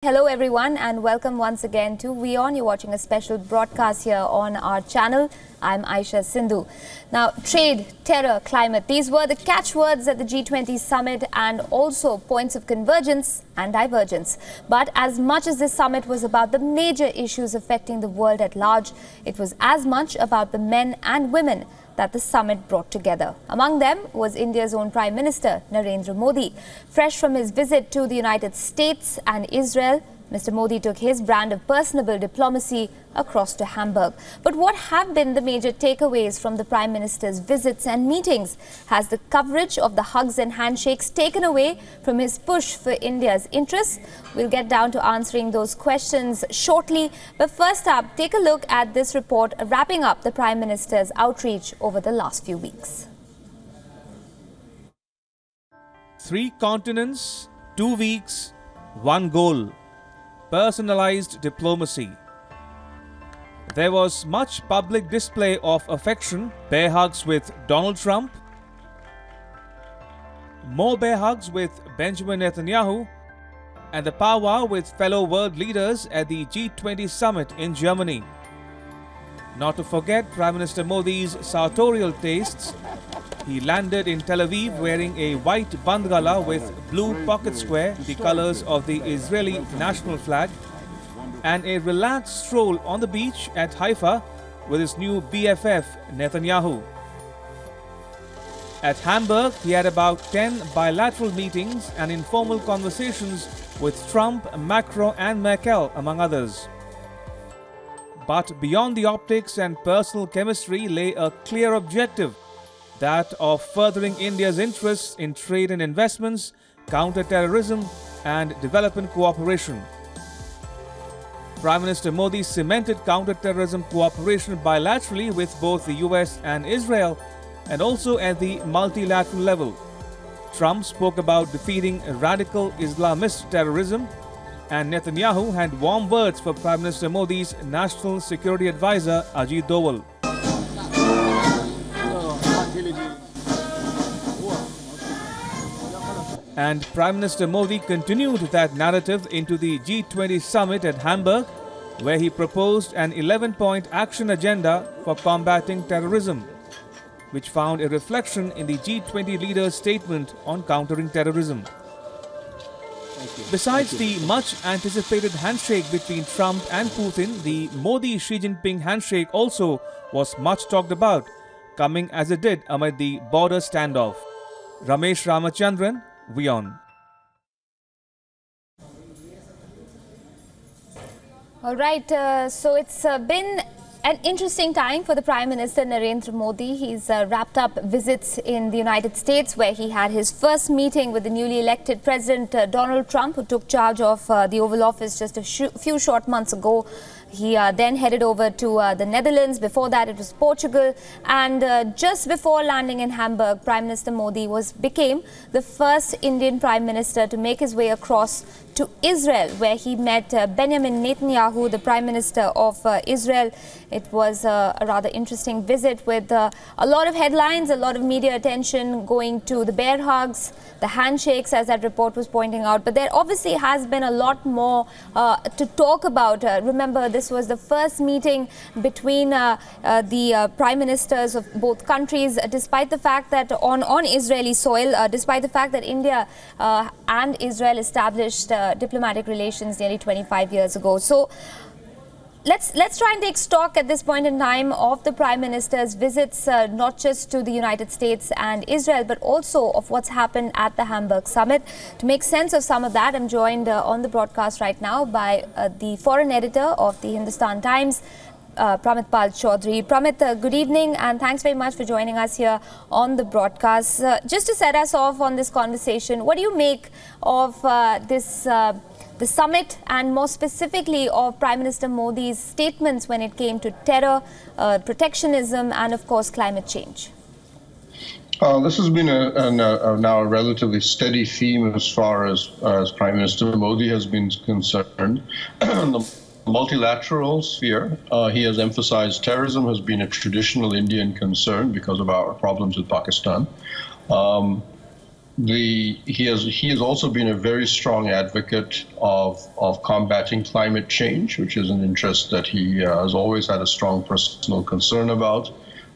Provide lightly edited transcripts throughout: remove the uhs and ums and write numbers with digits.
Hello everyone and welcome once again to WION. You're watching a special broadcast here on our channel. I'm Aisha Sindhu. Now, trade, terror, climate, these were the catchwords at the G20 summit and also points of convergence and divergence. But as much as this summit was about the major issues affecting the world at large, it was as much about the men and women that the summit brought together. Among them was India's own Prime Minister, Narendra Modi. Fresh from his visit to the United States and Israel, Mr. Modi took his brand of personable diplomacy across to Hamburg. But what have been the major takeaways from the Prime Minister's visits and meetings? Has the coverage of the hugs and handshakes taken away from his push for India's interests? We'll get down to answering those questions shortly. But first up, take a look at this report wrapping up the Prime Minister's outreach over the last few weeks. 3 continents, 2 weeks, 1 goal. Personalized diplomacy. There was much public display of affection, bear hugs with Donald Trump, more bear hugs with Benjamin Netanyahu, and the powwow with fellow world leaders at the G20 summit in Germany. Not to forget Prime Minister Modi's sartorial tastes. He landed in Tel Aviv wearing a white bandgala with blue pocket square, the colors of the Israeli national flag, and a relaxed stroll on the beach at Haifa with his new BFF, Netanyahu. At Hamburg, he had about 10 bilateral meetings and informal conversations with Trump, Macron and Merkel, among others. But beyond the optics and personal chemistry lay a clear objective, that of furthering India's interests in trade and investments, counter-terrorism and development cooperation. Prime Minister Modi cemented counter-terrorism cooperation bilaterally with both the US and Israel and also at the multilateral level. Trump spoke about defeating radical Islamist terrorism, and Netanyahu had warm words for Prime Minister Modi's National Security Advisor Ajit Doval. And Prime Minister Modi continued that narrative into the G20 summit at Hamburg, where he proposed an 11-point action agenda for combating terrorism, which found a reflection in the G20 leaders' statement on countering terrorism. Besides the much-anticipated handshake between Trump and Putin, the Modi-Xi Jinping handshake also was much talked about, coming as it did amid the border standoff. Ramesh Ramachandran, WION. All right, so it's been an interesting time for the Prime Minister Narendra Modi. He's wrapped up visits in the United States, where he had his first meeting with the newly elected President Donald Trump, who took charge of the Oval Office just a few short months ago. He then headed over to the Netherlands. Before that, it was Portugal. And just before landing in Hamburg, Prime Minister Modi became the first Indian Prime Minister to make his way across to Israel, where he met Benjamin Netanyahu, the Prime Minister of Israel. It was a rather interesting visit with a lot of headlines, a lot of media attention going to the bear hugs, the handshakes, as that report was pointing out. But there obviously has been a lot more to talk about. Remember, this was the first meeting between the prime ministers of both countries, despite the fact that on Israeli soil, despite the fact that India and Israel established diplomatic relations nearly 25 years ago. So let's try and take stock at this point in time of the Prime Minister's visits, not just to the United States and Israel, but also of what's happened at the Hamburg Summit. To make sense of some of that, I'm joined on the broadcast right now by the foreign editor of the Hindustan Times, Pramit Pal Chaudhary. Pramit, good evening and thanks very much for joining us here on the broadcast. Just to set us off on this conversation, what do you make of the summit and more specifically of Prime Minister Modi's statements when it came to terror, protectionism and of course climate change? This has been now a relatively steady theme as far as Prime Minister Modi has been concerned. The multilateral sphere, he has emphasized terrorism has been a traditional Indian concern because of our problems with Pakistan. he has also been a very strong advocate of combating climate change, which is an interest that he has always had a strong personal concern about,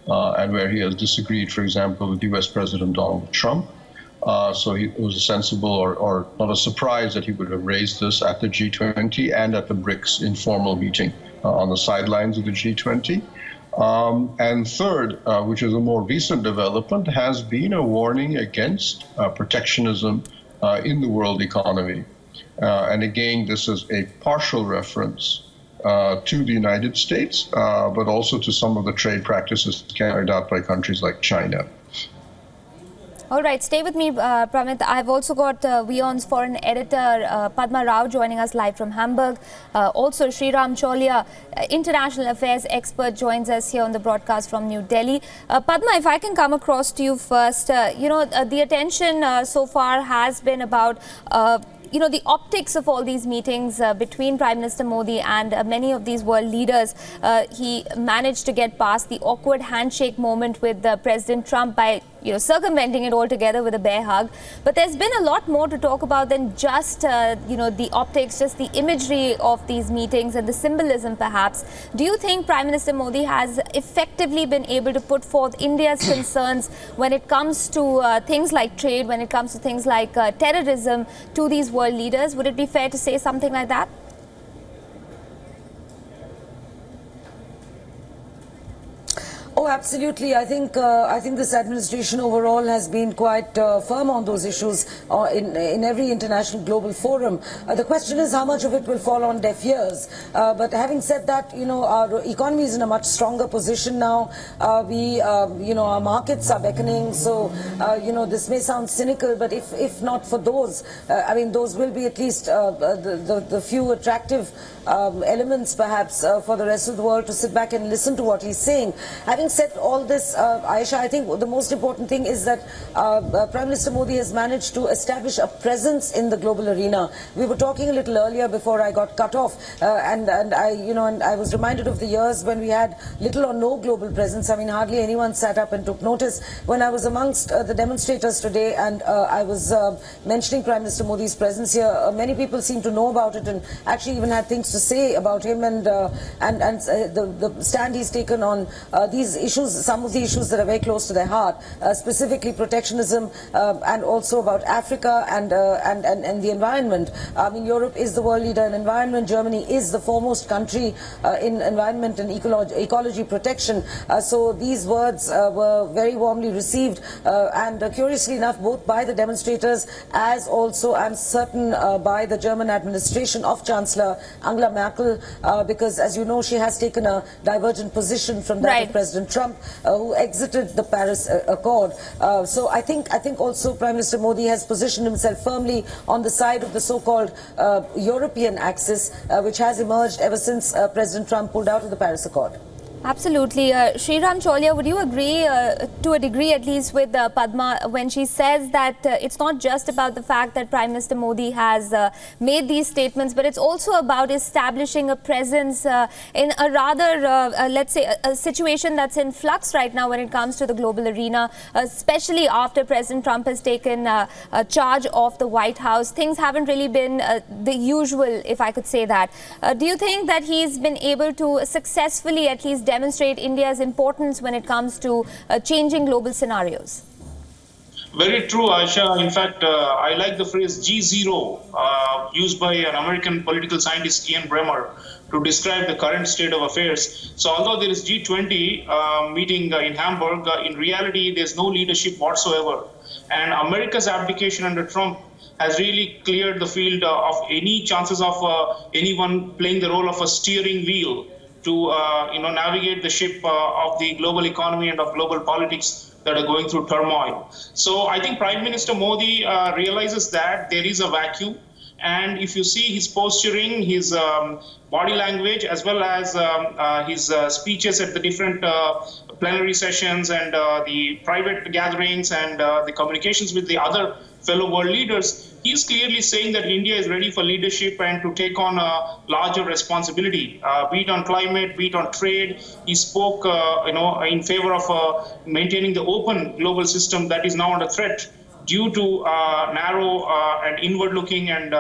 and where he has disagreed, for example, with U.S. President Donald Trump. So it was a sensible or not a surprise that he would have raised this at the G20 and at the BRICS informal meeting on the sidelines of the G20. And third, which is a more recent development, has been a warning against protectionism in the world economy. And again, this is a partial reference to the United States, but also to some of the trade practices carried out by countries like China. All right, stay with me, Pramit. I've also got WION's foreign editor, Padma Rao, joining us live from Hamburg. Also, Sriram Cholia, international affairs expert, joins us here on the broadcast from New Delhi. Padma, if I can come across to you first, the attention so far has been about the optics of all these meetings between Prime Minister Modi and many of these world leaders. He managed to get past the awkward handshake moment with President Trump by circumventing it altogether with a bear hug. But there's been a lot more to talk about than just the optics, just the imagery of these meetings and the symbolism perhaps. Do you think Prime Minister Modi has effectively been able to put forth India's concerns when it comes to things like trade, when it comes to things like terrorism to these world leaders? Would it be fair to say something like that? Oh, absolutely. I think this administration overall has been quite firm on those issues in every international global forum. The question is how much of it will fall on deaf ears. But having said that, our economy is in a much stronger position now. Our markets are beckoning. So, this may sound cynical, but if not for those, those will be at least the few attractive elements perhaps for the rest of the world to sit back and listen to what he's saying. Having said all this, Aisha, I think the most important thing is that Prime Minister Modi has managed to establish a presence in the global arena. We were talking a little earlier before I got cut off, and I was reminded of the years when we had little or no global presence. I mean, hardly anyone sat up and took notice. When I was amongst the demonstrators today, and I was mentioning Prime Minister Modi's presence here, many people seemed to know about it and actually even had things to say about him and the stand he's taken on these issues, some of the issues that are very close to their heart, specifically protectionism and also about Africa and the environment. I mean, Europe is the world leader in environment. Germany is the foremost country in environment and ecology protection. So these words were very warmly received and curiously enough, both by the demonstrators as also, I'm certain, by the German administration of Chancellor Angela Merkel, because as you know, she has taken a divergent position from that of President Trump, who exited the Paris Accord. So I think also Prime Minister Modi has positioned himself firmly on the side of the so-called European axis, which has emerged ever since President Trump pulled out of the Paris Accord. Absolutely. Sriram Cholia, would you agree to a degree at least with Padma when she says that it's not just about the fact that Prime Minister Modi has made these statements, but it's also about establishing a presence in a rather, let's say, a situation that's in flux right now when it comes to the global arena, especially after President Trump has taken charge of the White House. Things haven't really been the usual, if I could say that. Do you think that he's been able to successfully at least demonstrate India's importance when it comes to changing global scenarios? Very true, Aisha. In fact, I like the phrase G0 used by an American political scientist, Ian Bremmer, to describe the current state of affairs. So although there is G20 meeting in Hamburg, in reality, there's no leadership whatsoever. And America's abdication under Trump has really cleared the field of any chances of anyone playing the role of a steering wheel to navigate the ship of the global economy and of global politics that are going through turmoil. So I think Prime Minister Modi realizes that there is a vacuum. And if you see his posturing, his body language, as well as his speeches at the different plenary sessions and the private gatherings and the communications with the other fellow world leaders, he's clearly saying that India is ready for leadership and to take on a larger responsibility, be it on climate, be it on trade. He spoke, in favor of maintaining the open global system that is now under threat due to narrow and inward-looking and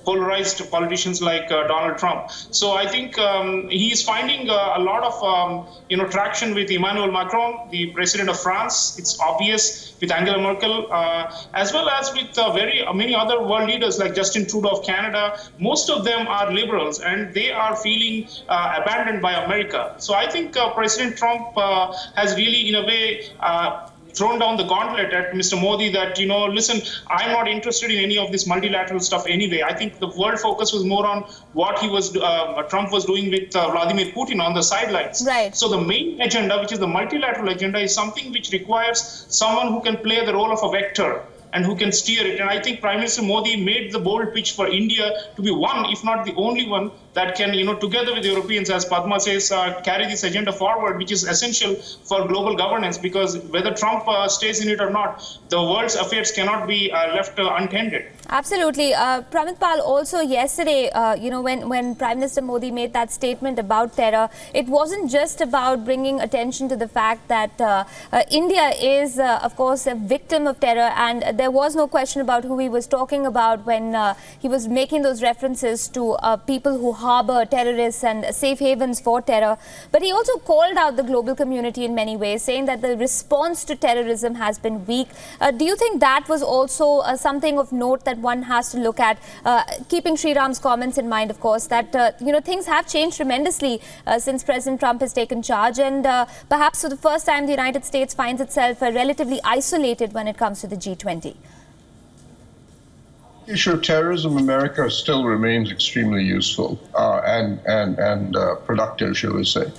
polarized politicians like Donald Trump. So I think he is finding a lot of traction with Emmanuel Macron, the president of France. It's obvious with Angela Merkel, as well as with many other world leaders like Justin Trudeau of Canada. Most of them are liberals, and they are feeling abandoned by America. So I think President Trump has really, in a way, thrown down the gauntlet at Mr. Modi that, listen, I'm not interested in any of this multilateral stuff anyway. I think the world focus was more on what Trump was doing with Vladimir Putin on the sidelines. Right. So the main agenda, which is the multilateral agenda, is something which requires someone who can play the role of a vector and who can steer it. And I think Prime Minister Modi made the bold pitch for India to be one, if not the only one, that can, together with Europeans, as Padma says, carry this agenda forward, which is essential for global governance, because whether Trump stays in it or not, the world's affairs cannot be left untended. Absolutely. Pramit Pal, also yesterday, when Prime Minister Modi made that statement about terror, it wasn't just about bringing attention to the fact that India is, of course, a victim of terror, and there was no question about who he was talking about when he was making those references to people who harbor terrorists and safe havens for terror. But he also called out the global community in many ways, saying that the response to terrorism has been weak. Do you think that was also something of note that one has to look at, keeping Sri Ram's comments in mind, of course, that things have changed tremendously since President Trump has taken charge, and perhaps for the first time the United States finds itself relatively isolated when it comes to the G20? The issue of terrorism in America still remains extremely useful and productive, shall we say.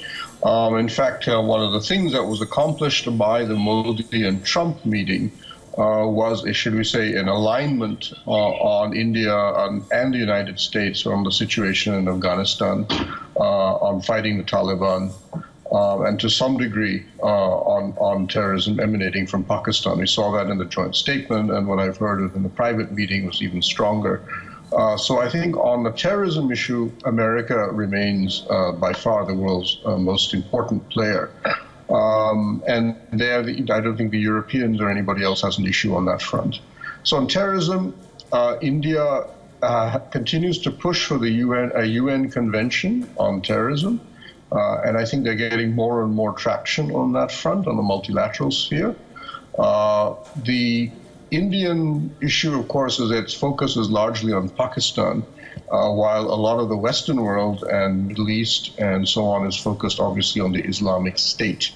In fact, one of the things that was accomplished by the Modi and Trump meeting was, should we say, an alignment on India and the United States on the situation in Afghanistan, on fighting the Taliban, and to some degree on terrorism emanating from Pakistan. We saw that in the joint statement, and what I've heard in the private meeting was even stronger. So I think on the terrorism issue, America remains by far the world's most important player. And I don't think the Europeans or anybody else has an issue on that front. So on terrorism, India continues to push for the UN convention on terrorism. And I think they're getting more and more traction on that front, on the multilateral sphere. The Indian issue, of course, is its focus is largely on Pakistan, while a lot of the Western world and Middle East and so on is focused obviously on the Islamic State.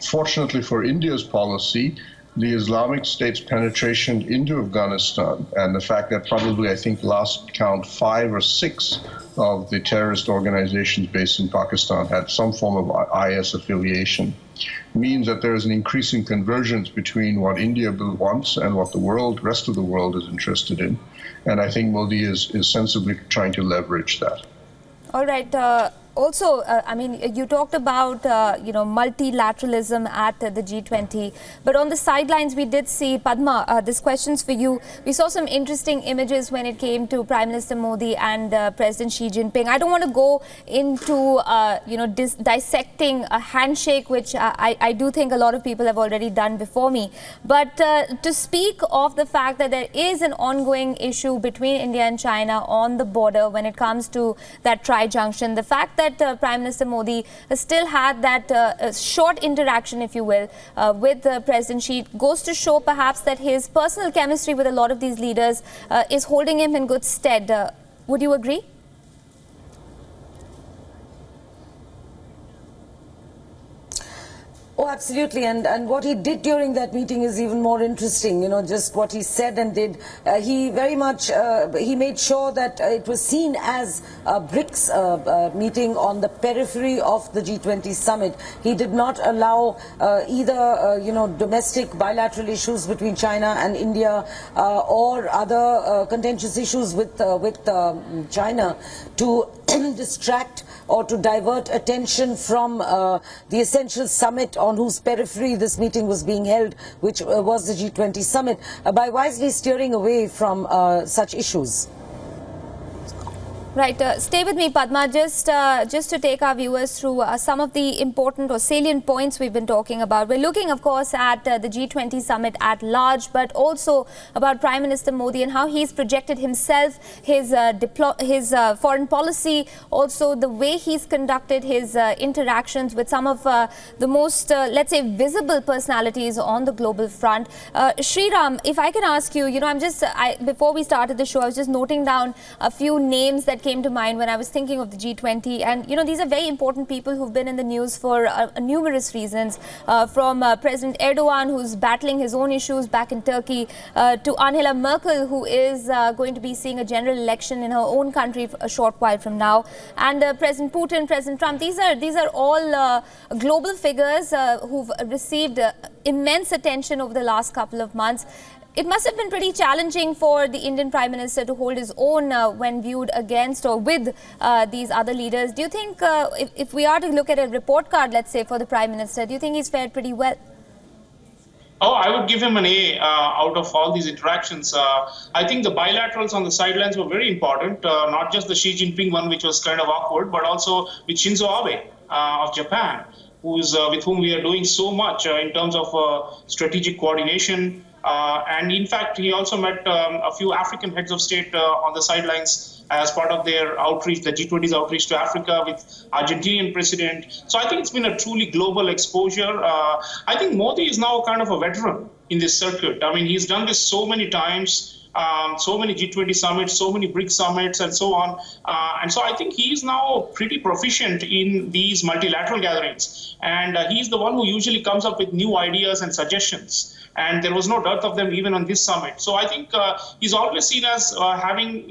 Fortunately for India's policy, the Islamic State's penetration into Afghanistan and the fact that probably, I think, last count 5 or 6 of the terrorist organizations based in Pakistan had some form of IS affiliation means that there is an increasing convergence between what India wants and what the rest of the world is interested in. And I think Modi is sensibly trying to leverage that. All right. Also, I mean, you talked about, multilateralism at the G20, but on the sidelines, we did see, Padma, this question's for you. We saw some interesting images when it came to Prime Minister Modi and President Xi Jinping. I don't want to go into, dissecting a handshake, which I do think a lot of people have already done before me. But to speak of the fact that there is an ongoing issue between India and China on the border when it comes to that tri-junction, the fact that Prime Minister Modi still had that short interaction, if you will, with President Xi goes to show perhaps that his personal chemistry with a lot of these leaders is holding him in good stead. Would you agree? Oh, absolutely. And what he did during that meeting is even more interesting, just what he said and did. He very much, he made sure that it was seen as a BRICS meeting on the periphery of the G20 summit. He did not allow either, domestic bilateral issues between China and India or other contentious issues with China to distract or to divert attention from the essential summit on whose periphery this meeting was being held, which was the G20 summit, by wisely steering away from such issues. Right. Stay with me, Padma. Just to take our viewers through some of the important or salient points we've been talking about. We're looking, of course, at the G20 summit at large, but also about Prime Minister Modi and how he's projected himself, his foreign policy, also the way he's conducted his interactions with some of the most, let's say, visible personalities on the global front. Sriram, if I can ask you, before we started the show, I was just noting down a few names that came to mind when I was thinking of the G20, and these are very important people who've been in the news for numerous reasons, from President Erdogan, who's battling his own issues back in Turkey, to Angela Merkel, who is going to be seeing a general election in her own country a short while from now, and President Putin, President Trump. These are all global figures who've received immense attention over the last couple of months. It must have been pretty challenging for the Indian Prime Minister to hold his own when viewed against or with these other leaders. Do you think, if we are to look at a report card, let's say, for the Prime Minister, do you think he's fared pretty well? Oh, I would give him an A out of all these interactions. I think the bilaterals on the sidelines were very important, not just the Xi Jinping one, which was kind of awkward, but also with Shinzo Abe of Japan, with whom we are doing so much in terms of strategic coordination. And in fact, he also met a few African heads of state on the sidelines as part of their outreach, the G20's outreach to Africa with Argentinian president. So I think it's been a truly global exposure. I think Modi is now kind of a veteran in this circuit. I mean, he's done this so many times. So many G20 summits, so many BRICS summits, and so on. And so I think he's now pretty proficient in these multilateral gatherings. And he's the one who usually comes up with new ideas and suggestions. And there was no dearth of them even on this summit. So I think he's always seen as having,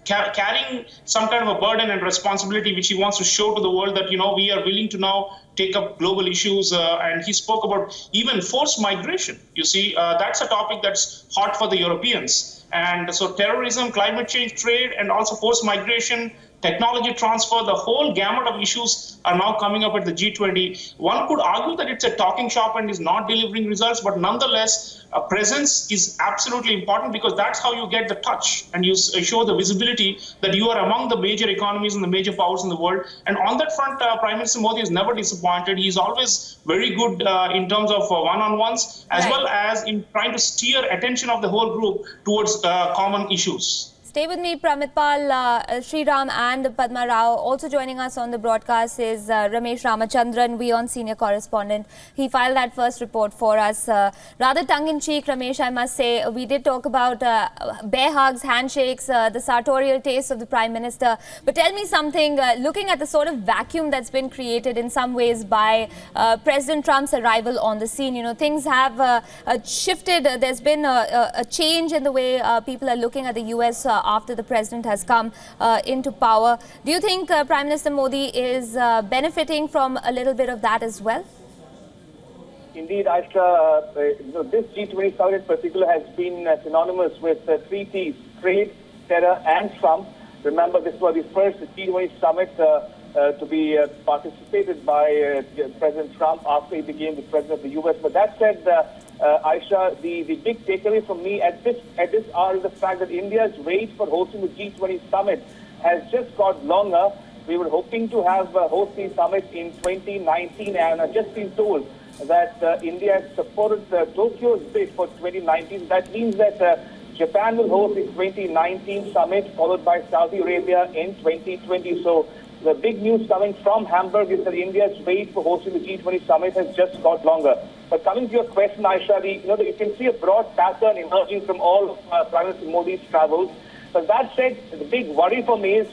carrying some kind of a burden and responsibility, which he wants to show to the world that, we are willing to now take up global issues. And he spoke about even forced migration. You see, that's a topic that's hot for the Europeans. And so terrorism, climate change, trade, and also forced migration, technology transfer, the whole gamut of issues are now coming up at the G20. One could argue that it's a talking shop and is not delivering results, but nonetheless, a presence is absolutely important because that's how you get the touch and you show the visibility that you are among the major economies and the major powers in the world. And on that front, Prime Minister Modi is never disappointed. He's always very good in terms of one-on-ones, as well as in trying to steer attention of the whole group towards common issues. Stay with me, Pramitpal, Sriram and Padma Rao. Also joining us on the broadcast is Ramesh Ramachandran, WION senior correspondent. He filed that first report for us. Rather tongue-in-cheek, Ramesh, I must say. We did talk about bear hugs, handshakes, the sartorial taste of the Prime Minister. But tell me something, looking at the sort of vacuum that's been created in some ways by President Trump's arrival on the scene, things have shifted. There's been a change in the way people are looking at the US after the president has come into power. Do you think Prime Minister Modi is benefiting from a little bit of that as well? Indeed, Aisha, this G20 summit in particular has been synonymous with three T's: trade, terror, and Trump. Remember, this was the first G20 summit to be participated by President Trump after he became the president of the US. But that said, Aisha, the big takeaway from me at this hour is the fact that India's wait for hosting the G20 summit has just got longer. We were hoping to have host the summit in 2019, and I've just been told that India has supported Tokyo's bid for 2019. That means that Japan will host the 2019 summit, followed by Saudi Arabia in 2020. So the big news coming from Hamburg is that India's wait for hosting the G20 summit has just got longer. But coming to your question, Aisha, you can see a broad pattern emerging from all of Prime Minister Modi's travels. But that said, the big worry for me is,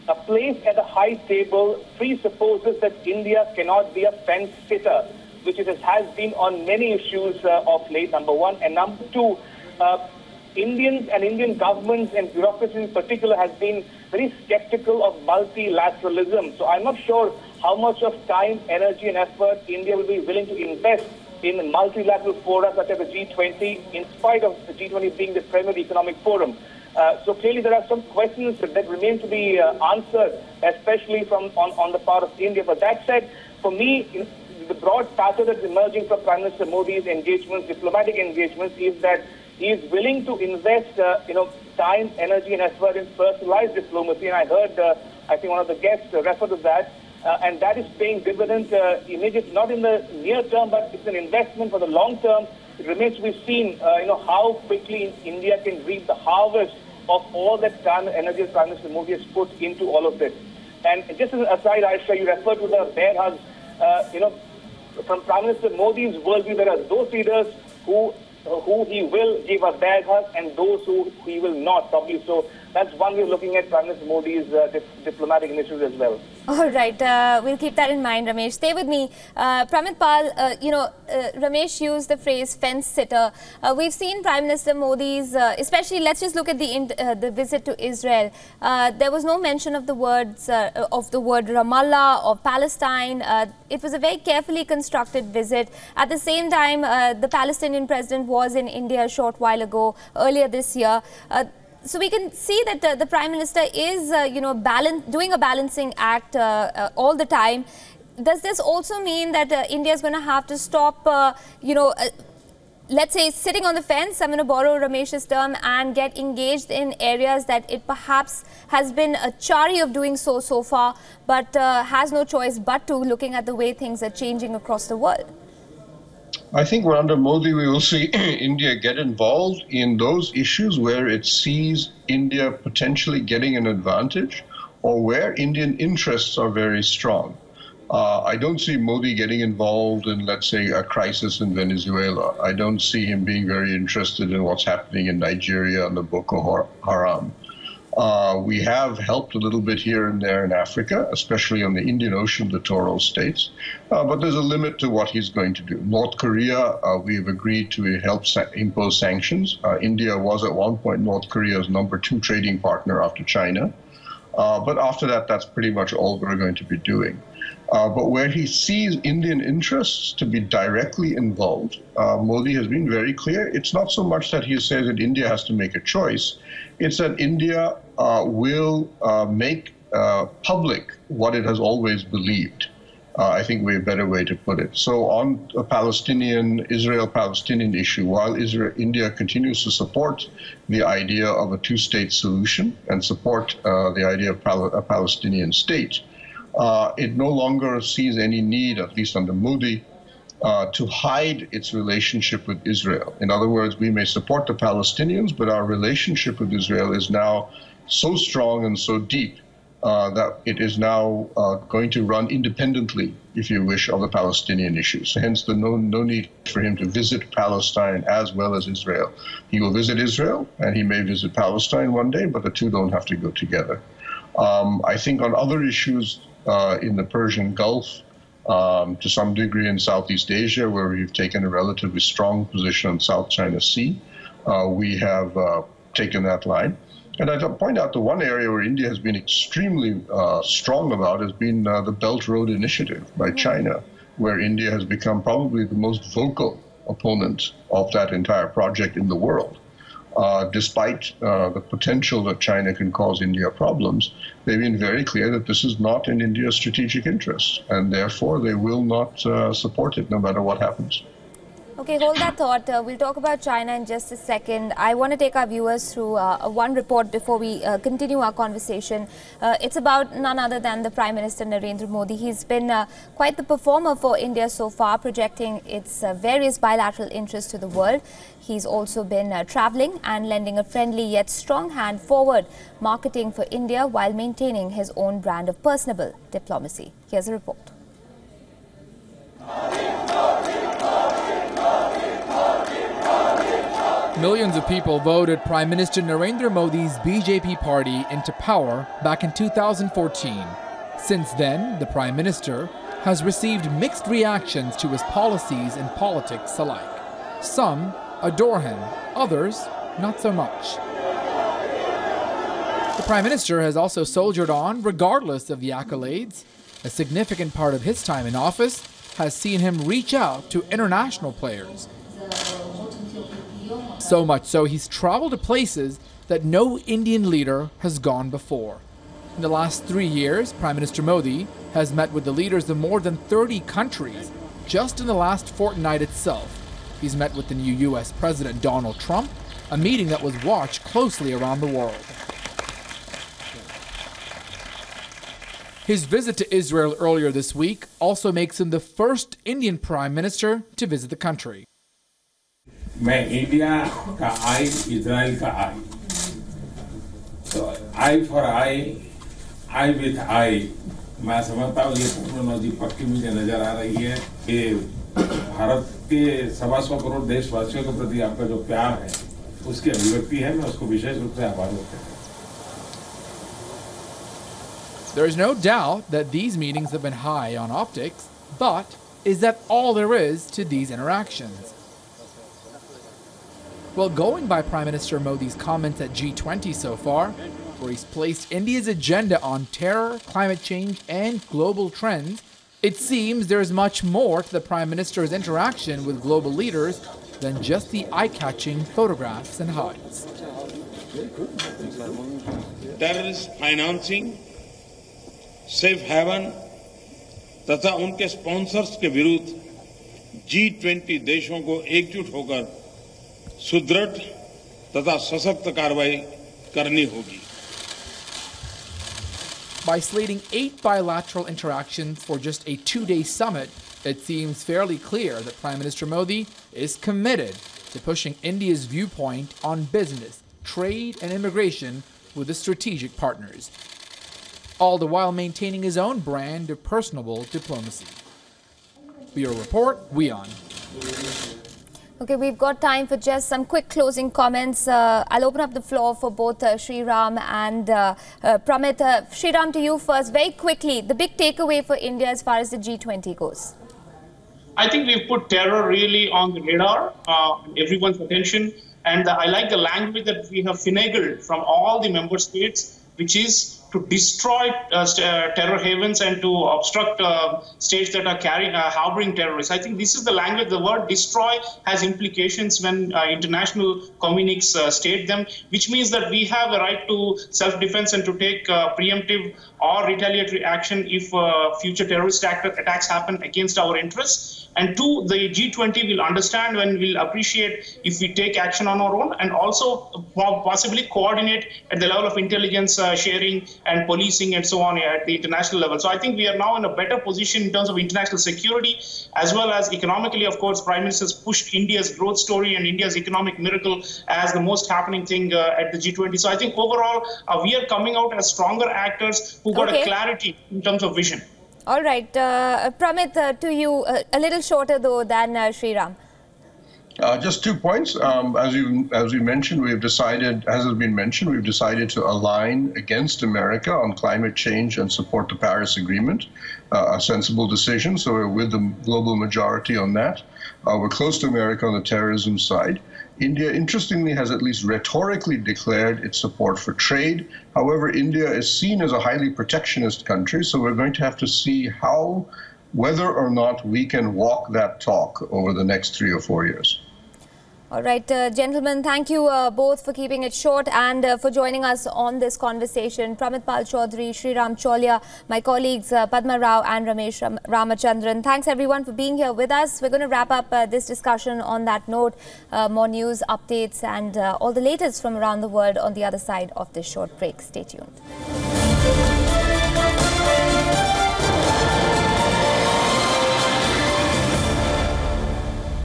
a place at a high table presupposes that India cannot be a fence sitter, which it has been on many issues of late, number one. And number two, Indians and Indian governments and bureaucracy in particular has been very skeptical of multilateralism. So I'm not sure how much of time, energy and effort India will be willing to invest in multilateral fora such as the G20, in spite of the G20 being the primary economic forum. So clearly there are some questions that remain to be answered, especially on the part of India. But that said, for me, the broad pattern that's emerging from Prime Minister Modi's engagements, diplomatic engagements, is that he is willing to invest, time, energy, and effort in personalized diplomacy. And I heard, I think one of the guests refer to that. And that is paying dividends immediately, not in the near term, but it's an investment for the long term. It remains to be seen, how quickly India can reap the harvest of all that time and energy Prime Minister Modi has put into all of this. And just as an aside, Aisha, you referred to the bear hugs. From Prime Minister Modi's worldview, there are those leaders who he will give a bear hug and those who he will not, probably. So that's one way of looking at Prime Minister Modi's diplomatic initiatives as well. All right, we'll keep that in mind, Ramesh. Stay with me. Pramit Pal, Ramesh used the phrase fence sitter. We've seen Prime Minister Modi's, especially, let's just look at the visit to Israel. There was no mention of the word Ramallah or Palestine. It was a very carefully constructed visit. At the same time, the Palestinian president was in India a short while ago, earlier this year. So we can see that the Prime Minister is, doing a balancing act all the time. Does this also mean that India is going to have to stop, let's say, sitting on the fence, I'm going to borrow Ramesh's term, and get engaged in areas that it perhaps has been chary of doing so far, but has no choice but to, looking at the way things are changing across the world? I think under Modi, we will see India get involved in those issues where it sees India potentially getting an advantage or where Indian interests are very strong. I don't see Modi getting involved in, let's say, a crisis in Venezuela. I don't see him being very interested in what's happening in Nigeria under Boko Haram. We have helped a little bit here and there in Africa, especially on the Indian Ocean littoral states. But there's a limit to what he's going to do. North Korea, we have agreed to help impose sanctions. India was at one point North Korea's #2 trading partner after China. But after that, that's pretty much all we're going to be doing. But where he sees Indian interests to be directly involved, Modi has been very clear. It's not so much that he says that India has to make a choice. It's that India will make public what it has always believed. I think we have a better way to put it. So on the Israel-Palestinian issue, while India continues to support the idea of a two-state solution and support the idea of a Palestinian state, it no longer sees any need, at least under Modi, to hide its relationship with Israel. In other words, we may support the Palestinians, but our relationship with Israel is now so strong and so deep that it is now going to run independently, if you wish, of the Palestinian issues. Hence, the no need for him to visit Palestine as well as Israel. He will visit Israel, and he may visit Palestine one day, but the two don't have to go together. I think on other issues in the Persian Gulf, to some degree in Southeast Asia, where we've taken a relatively strong position on South China Sea, we have taken that line. And I'd point out the one area where India has been extremely strong about has been the Belt Road Initiative by China, where India has become probably the most vocal opponent of that entire project in the world. Despite the potential that China can cause India problems, they've been very clear that this is not in India's strategic interest, and therefore they will not support it no matter what happens. Okay, hold that thought. We'll talk about China in just a second. I want to take our viewers through one report before we continue our conversation. It's about none other than the Prime Minister Narendra Modi. He's been quite the performer for India so far, projecting its various bilateral interests to the world. He's also been travelling and lending a friendly yet strong hand forward, marketing for India while maintaining his own brand of personable diplomacy. Here's a report. Millions of people voted Prime Minister Narendra Modi's BJP party into power back in 2014. Since then, the Prime Minister has received mixed reactions to his policies and politics alike. Some adore him, others not so much. The Prime Minister has also soldiered on regardless of the accolades. A significant part of his time in office has seen him reach out to international players. So much so, he's traveled to places that no Indian leader has gone before. In the last 3 years, Prime Minister Modi has met with the leaders of more than 30 countries. Just in the last fortnight itself, he's met with the new U.S. President Donald Trump, a meeting that was watched closely around the world. His visit to Israel earlier this week also makes him the first Indian Prime Minister to visit the country. मैं India का आई, Israel का आई, तो I for I with I, मैं समझता हूँ ये technology पक्की मुझे नजर आ रही है कि भारत के 125 करोड़ देशवासियों के प्रति आपका जो प्यार है उसकी अभिव्यक्ति है। मैं उसको विशेष रूप से आभार व्यक्त करता हूँ। There is no doubt that these meetings have been high on optics, but is that all there is to these interactions? Well, going by Prime Minister Modi's comments at G20 so far, where he's placed India's agenda on terror, climate change, and global trends, it seems there is much more to the Prime Minister's interaction with global leaders than just the eye-catching photographs and hugs. Terrorist financing, safe haven तथा उनके sponsors के विरुद्ध G20 देशों को एकजुट होकर सुदृढ़ तथा सशक्त कार्रवाई करनी होगी. By slating 8 bilateral interactions for just a 2-day summit, it seems fairly clear that Prime Minister Modi is committed to pushing India's viewpoint on business, trade, and immigration with its strategic partners, all the while maintaining his own brand of personable diplomacy. Bureau Report, WION. Okay, we've got time for just some quick closing comments. I'll open up the floor for both Sriram and Pramit. Sriram, to you first, very quickly, the big takeaway for India as far as the G20 goes. I think we've put terror really on the radar, everyone's attention. And I like the language that we have finagled from all the member states, which is to destroy terror havens and to obstruct states that are harboring terrorists. I think this is the language. The word destroy has implications when international communiques state them, which means that we have a right to self-defense and to take preemptive or retaliatory action if future terrorist attacks happen against our interests. And two, the G20 will understand and will appreciate if we take action on our own, and also possibly coordinate at the level of intelligence sharing and policing and so on at the international level. So I think we are now in a better position in terms of international security, as well as economically. Of course, Prime Minister's pushed India's growth story and India's economic miracle as the most happening thing at the G20. So I think overall, we are coming out as stronger actors who got a clarity in terms of vision. All right, Pramit, to you, a little shorter though than Sriram. Just 2 points. As we mentioned, we've decided, as has been mentioned, we've decided to align against America on climate change and support the Paris Agreement, a sensible decision. So we're with the global majority on that. We're close to America on the terrorism side. India, interestingly, has at least rhetorically declared its support for trade. However, India is seen as a highly protectionist country, so we're going to have to see whether or not we can walk that talk over the next 3 or 4 years. All right, gentlemen, thank you both for keeping it short and for joining us on this conversation. Pramit Pal Chaudhary, Sriram Cholia, my colleagues Padma Rao and Ramesh Ramachandran. Thanks everyone for being here with us. We're going to wrap up this discussion on that note. More news, updates and all the latest from around the world on the other side of this short break. Stay tuned.